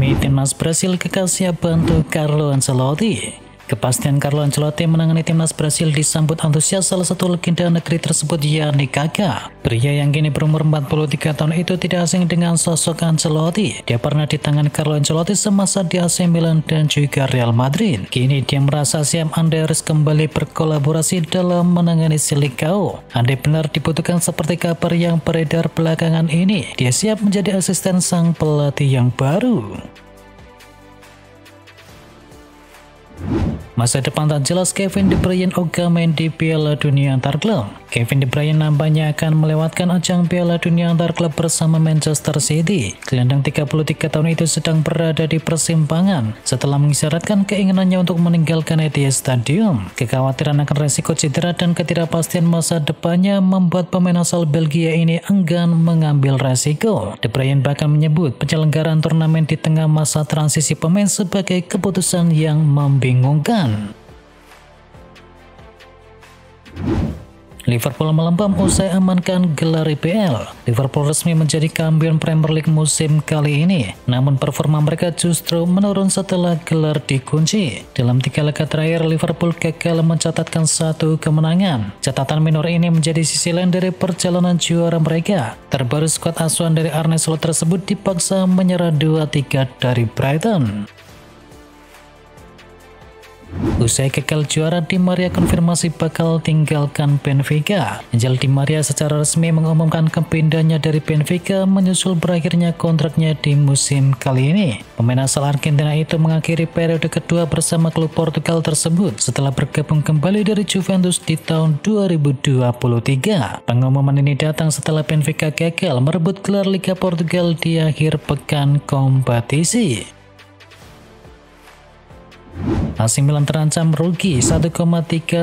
Resmi timnas Brasil kekal siap bantu Carlo Ancelotti. Kepastian Carlo Ancelotti menangani timnas Brasil disambut antusias salah satu legenda negeri tersebut, yakni Kaká. Pria yang kini berumur 43 tahun itu tidak asing dengan sosok Ancelotti. Dia pernah ditangani Carlo Ancelotti semasa di AC Milan dan juga Real Madrid. Kini dia merasa siap andai harus kembali berkolaborasi dalam menangani Selicao. Andai benar dibutuhkan seperti kabar yang beredar belakangan ini, dia siap menjadi asisten sang pelatih yang baru. Masa depan tak jelas Kevin De Bruyne ogah main di Piala Dunia antar klub. Kevin De Bruyne nampaknya akan melewatkan ajang Piala Dunia antar klub bersama Manchester City. Gelandang 33 tahun itu sedang berada di persimpangan setelah mengisyaratkan keinginannya untuk meninggalkan Etihad Stadium. Kekhawatiran akan resiko cedera dan ketidakpastian masa depannya membuat pemain asal Belgia ini enggan mengambil resiko. De Bruyne bahkan menyebut penyelenggaraan turnamen di tengah masa transisi pemain sebagai keputusan yang membingungkan. Liverpool melempam usai amankan gelar IPL. Liverpool resmi menjadi kampion Premier League musim kali ini. Namun performa mereka justru menurun setelah gelar dikunci. Dalam 3 laga terakhir, Liverpool gagal mencatatkan 1 kemenangan. Catatan minor ini menjadi sisi lain dari perjalanan juara mereka. Terbaru skuad asuhan dari Arne Slot tersebut dipaksa menyerah 2-3 dari Brighton. Usai gagal juara, Di Maria konfirmasi bakal tinggalkan Benfica. Angel Di Maria secara resmi mengumumkan kepindahannya dari Benfica menyusul berakhirnya kontraknya di musim kali ini. Pemain asal Argentina itu mengakhiri periode kedua bersama klub Portugal tersebut setelah bergabung kembali dari Juventus di tahun 2023. Pengumuman ini datang setelah Benfica gagal merebut gelar Liga Portugal di akhir pekan kompetisi. AC Milan terancam rugi 1,3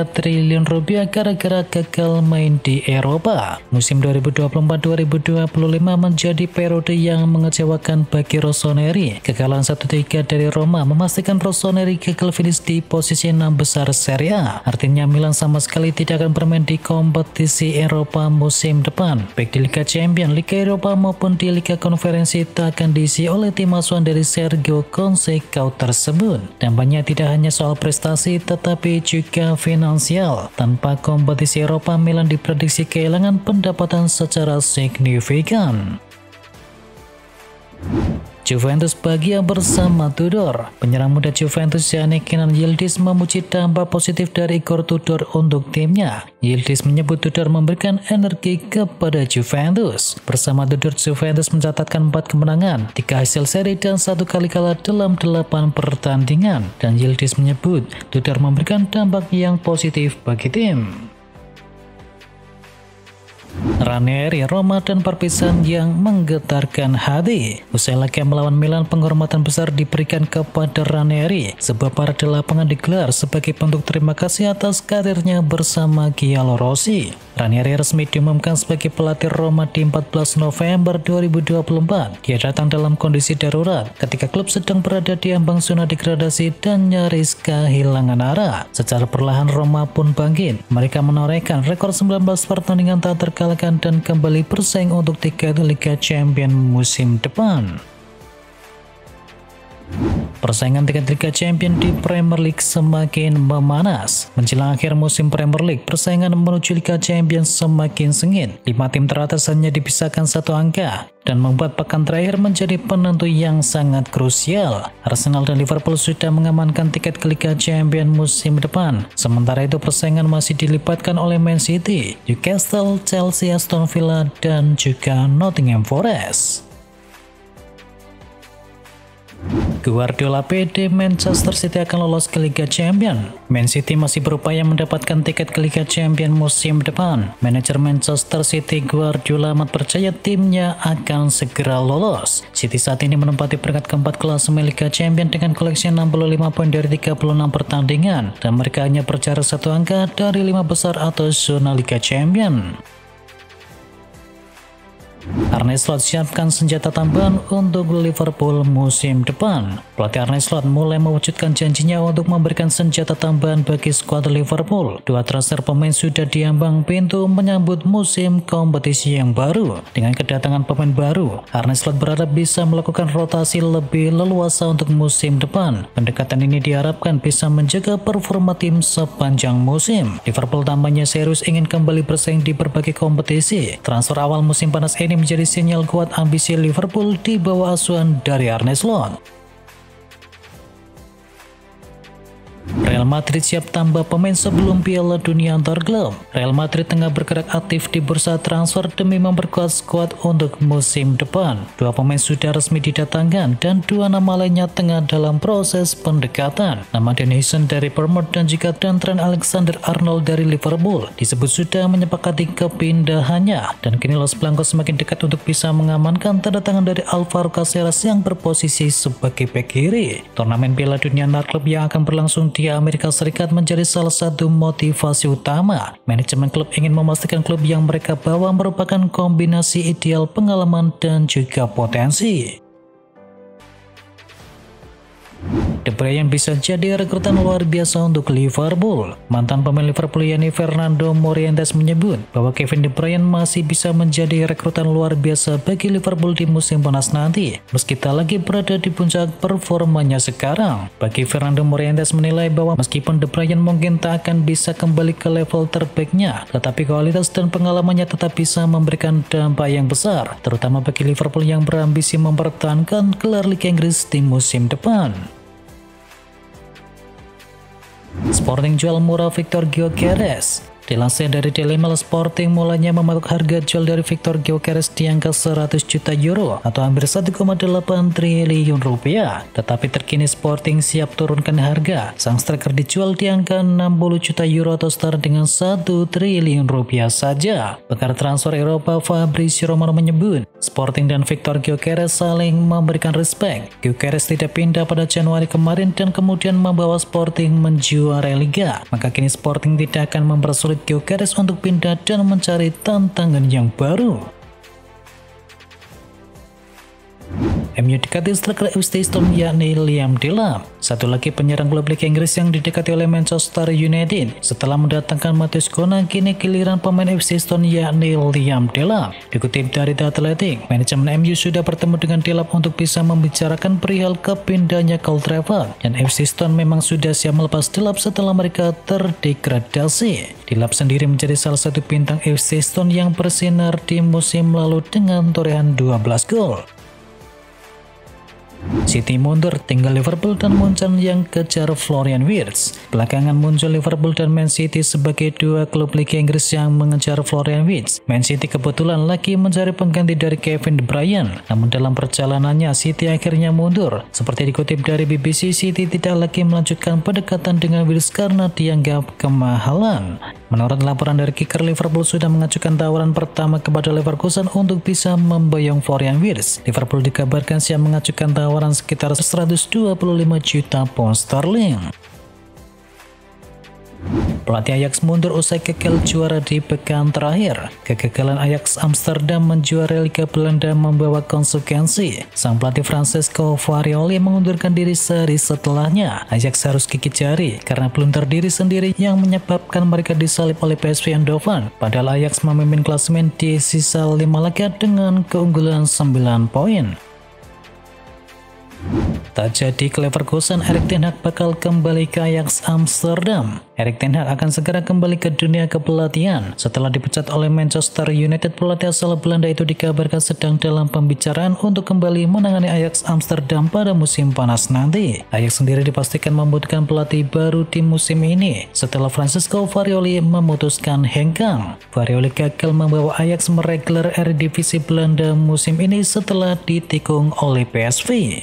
triliun rupiah gara-gara gagal main di Eropa. Musim 2024-2025 menjadi periode yang mengecewakan bagi Rossoneri. Kekalahan 1-3 dari Roma memastikan Rossoneri gagal finish di posisi 6 besar Serie A. Artinya Milan sama sekali tidak akan bermain di kompetisi Eropa musim depan. Baik di Liga Champions, Liga Eropa maupun di Liga Konferensi tak akan diisi oleh tim asuhan dari Sergio Conceição tersebut. Dampaknya tidak hanya soal prestasi tetapi juga finansial. Tanpa kompetisi Eropa, Milan diprediksi kehilangan pendapatan secara signifikan. Juventus bahagia bersama Tudor. Penyerang muda Juventus yakni Kenan Yildiz memuji dampak positif dari Igor Tudor untuk timnya. Yildiz menyebut Tudor memberikan energi kepada Juventus. Bersama Tudor, Juventus mencatatkan 4 kemenangan, 3 hasil seri dan 1 kali kalah dalam 8 pertandingan. Dan Yildiz menyebut Tudor memberikan dampak yang positif bagi tim. Ranieri, Roma dan perpisahan yang menggetarkan hati. Usai laga melawan Milan, penghormatan besar diberikan kepada Ranieri. Sebuah parade lapangan digelar sebagai bentuk terima kasih atas karirnya bersama Gianluigi Rossi. Ranieri resmi diumumkan sebagai pelatih Roma di 14 November 2024. Dia datang dalam kondisi darurat ketika klub sedang berada di ambang zona degradasi dan nyaris kehilangan arah. Secara perlahan Roma pun bangkit. Mereka menorehkan rekor 19 pertandingan tak terkalahkan dan kembali bersaing untuk tiket Liga Champions musim depan. Persaingan tiket Liga Champions di Premier League semakin memanas. Menjelang akhir musim Premier League, persaingan menuju Liga Champions semakin sengit. 5 tim teratas hanya dipisahkan 1 angka dan membuat pekan terakhir menjadi penentu yang sangat krusial. Arsenal dan Liverpool sudah mengamankan tiket ke Liga Champions musim depan. Sementara itu persaingan masih dilibatkan oleh Man City, Newcastle, Chelsea, Aston Villa, dan juga Nottingham Forest. Guardiola pede Manchester City akan lolos ke Liga Champions. Man City masih berupaya mendapatkan tiket ke Liga Champions musim depan. Manajer Manchester City Guardiola amat percaya timnya akan segera lolos. City saat ini menempati peringkat keempat klasemen Liga Champions dengan koleksi 65 poin dari 36 pertandingan, dan mereka hanya berjarak 1 angka dari 5 besar atau zona Liga Champions. Arne Slot siapkan senjata tambahan untuk Liverpool musim depan. Pelatih Arne Slot mulai mewujudkan janjinya untuk memberikan senjata tambahan bagi skuad Liverpool. Dua transfer pemain sudah diambang pintu menyambut musim kompetisi yang baru. Dengan kedatangan pemain baru, Arne Slot berharap bisa melakukan rotasi lebih leluasa untuk musim depan. Pendekatan ini diharapkan bisa menjaga performa tim sepanjang musim. Liverpool tampaknya serius ingin kembali bersaing di berbagai kompetisi. Transfer awal musim panas ini menjadi sinyal kuat ambisi Liverpool di bawah asuhan dari Arne Slot. Real Madrid siap tambah pemain sebelum Piala Dunia antar klub. Real Madrid tengah bergerak aktif di bursa transfer demi memperkuat skuad untuk musim depan. Dua pemain sudah resmi didatangkan dan dua nama lainnya tengah dalam proses pendekatan. Nama Danny Hison dari Bournemouth dan juga Trent Alexander-Arnold dari Liverpool disebut sudah menyepakati kepindahannya, dan kini Los Blancos semakin dekat untuk bisa mengamankan tanda tangan dari Alvaro Caceres yang berposisi sebagai bek kiri. Turnamen Piala Dunia antar klub yang akan berlangsung di Amerika Serikat menjadi salah satu motivasi utama. Manajemen klub ingin memastikan klub yang mereka bawa merupakan kombinasi ideal pengalaman dan juga potensi. De Bruyne bisa jadi rekrutan luar biasa untuk Liverpool. Mantan pemain Liverpool yakni Fernando Morientes menyebut bahwa Kevin De Bruyne masih bisa menjadi rekrutan luar biasa bagi Liverpool di musim panas nanti, meski tak lagi berada di puncak performanya sekarang. Bagi Fernando Morientes menilai bahwa meskipun De Bruyne mungkin tak akan bisa kembali ke level terbaiknya, tetapi kualitas dan pengalamannya tetap bisa memberikan dampak yang besar, terutama bagi Liverpool yang berambisi mempertahankan gelar Liga Inggris di musim depan. Sporting jual murah Victor Gyökeres. Dilansir dari Daily Mail, Sporting mulanya mematok harga jual dari Victor Gyökeres di angka 100 juta euro atau hampir 1,8 triliun rupiah. Tetapi terkini Sporting siap turunkan harga. Sang striker dijual di angka 60 juta euro atau setara dengan 1 triliun rupiah saja. Pakar transfer Eropa Fabrizio Romano menyebut Sporting dan Victor Gyökeres saling memberikan respect. Gyökeres tidak pindah pada Januari kemarin dan kemudian membawa Sporting menjuarai Liga. Maka kini Sporting tidak akan mempersulit Gyökeres untuk pindah dan mencari tantangan yang baru. MU dekati striker Euston yakni Liam Delap. Satu lagi penyerang klub Liga Inggris yang didekati oleh Manchester United. Setelah mendatangkan Matheus Cunha, kini giliran pemain Euston yakni Liam Delap. Dikutip dari The Athletic, manajemen MU sudah bertemu dengan Delap untuk bisa membicarakan perihal kepindahannya ke Old Trafford, dan Euston memang sudah siap melepas Delap setelah mereka terdegradasi. Delap sendiri menjadi salah satu bintang Euston yang bersinar di musim lalu dengan torehan 12 gol. City mundur, tinggal Liverpool dan Munchen yang kejar Florian Wirtz. Belakangan muncul Liverpool dan Man City sebagai dua klub Liga Inggris yang mengejar Florian Wirtz. Man City kebetulan lagi mencari pengganti dari Kevin De Bruyne, namun dalam perjalanannya City akhirnya mundur. Seperti dikutip dari BBC, City tidak lagi melanjutkan pendekatan dengan Wirtz karena dianggap kemahalan. Menurut laporan dari kicker, Liverpool sudah mengajukan tawaran pertama kepada Leverkusen untuk bisa memboyong Florian Wirtz. Liverpool dikabarkan siap mengajukan tawaran sekitar 125 juta pound sterling. Pelatih Ajax mundur usai gagal juara di pekan terakhir. Kegagalan Ajax Amsterdam menjuarai Liga Belanda membawa konsekuensi. Sang pelatih Francesco Farioli mengundurkan diri sehari setelahnya. Ajax harus gigit jari karena belum terdiri sendiri yang menyebabkan mereka disalip oleh PSV Eindhoven. Padahal Ajax memimpin klasemen di sisa 5 laga dengan keunggulan 9 poin. Tak jadi ke Leverkusen, Erik ten Hag bakal kembali ke Ajax Amsterdam. Erik ten Hag akan segera kembali ke dunia kepelatihan. Setelah dipecat oleh Manchester United, pelatih asal Belanda itu dikabarkan sedang dalam pembicaraan untuk kembali menangani Ajax Amsterdam pada musim panas nanti. Ajax sendiri dipastikan membutuhkan pelatih baru di musim ini setelah Francesco Farioli memutuskan hengkang. Farioli gagal membawa Ajax meraih gelar Eredivisie Belanda musim ini setelah ditikung oleh PSV.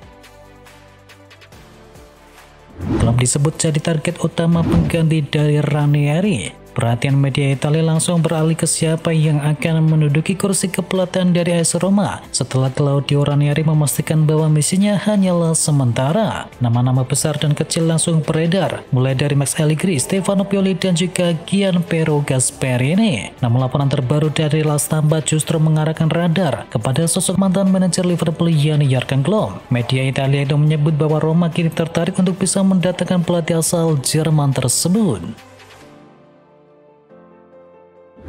Belum disebut jadi target utama pengganti dari Ranieri. Perhatian media Italia langsung beralih ke siapa yang akan menduduki kursi kepelatihan dari AS Roma setelah Claudio Ranieri memastikan bahwa misinya hanyalah sementara. Nama-nama besar dan kecil langsung beredar, mulai dari Max Allegri, Stefano Pioli, dan juga Gianpiero Gasperini. Namun laporan terbaru dari La Stampa justru mengarahkan radar kepada sosok mantan manajer Liverpool Yanni Jurgen Klopp. Media Italia itu menyebut bahwa Roma kini tertarik untuk bisa mendatangkan pelatih asal Jerman tersebut.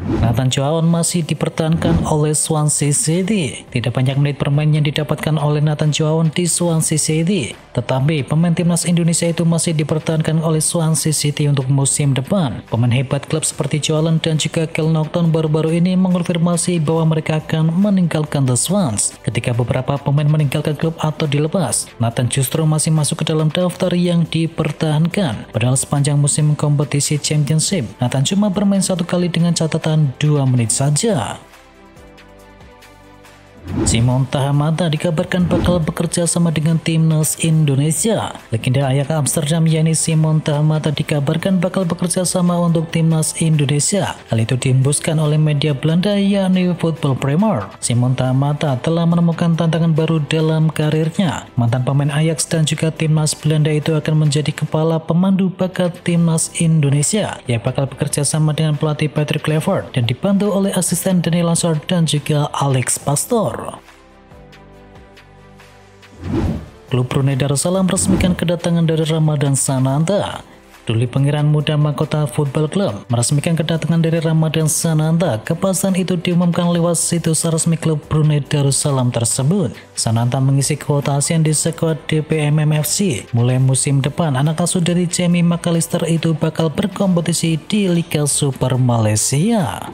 Nathan Joaon masih dipertahankan oleh Swansea City. Tidak banyak menit bermain yang didapatkan oleh Nathan Joaon di Swansea City, tetapi pemain timnas Indonesia itu masih dipertahankan oleh Swansea City untuk musim depan. Pemain hebat klub seperti Joaon dan juga Kel Naughton baru-baru ini mengonfirmasi bahwa mereka akan meninggalkan The Swans. Ketika beberapa pemain meninggalkan klub atau dilepas, Nathan justru masih masuk ke dalam daftar yang dipertahankan. Padahal sepanjang musim kompetisi Championship, Nathan cuma bermain 1 kali dengan catatan 2 menit saja. Simon Tahamata dikabarkan bakal bekerja sama dengan timnas Indonesia. Legenda Ajax Amsterdam yakni Simon Tahamata dikabarkan bakal bekerja sama untuk timnas Indonesia. Hal itu dihembuskan oleh media Belanda yakni Football Premier. Simon Tahamata telah menemukan tantangan baru dalam karirnya. Mantan pemain Ajax dan juga timnas Belanda itu akan menjadi kepala pemandu bakat timnas Indonesia. Ia bakal bekerja sama dengan pelatih Patrick Kluivert dan dibantu oleh asisten Daniel Lensard dan juga Alex Pastor. Klub Brunei Darussalam resmikan kedatangan dari Ramadan Sananta. Duli Pangeran Muda Mahkota Football Club meresmikan kedatangan dari Ramadan Sananta. Kepastian itu diumumkan lewat situs resmi klub Brunei Darussalam tersebut. Sananta mengisi kuota ASEAN di skuad DPMM FC. Mulai musim depan, anak asuh dari Jamie McAllister itu bakal berkompetisi di Liga Super Malaysia.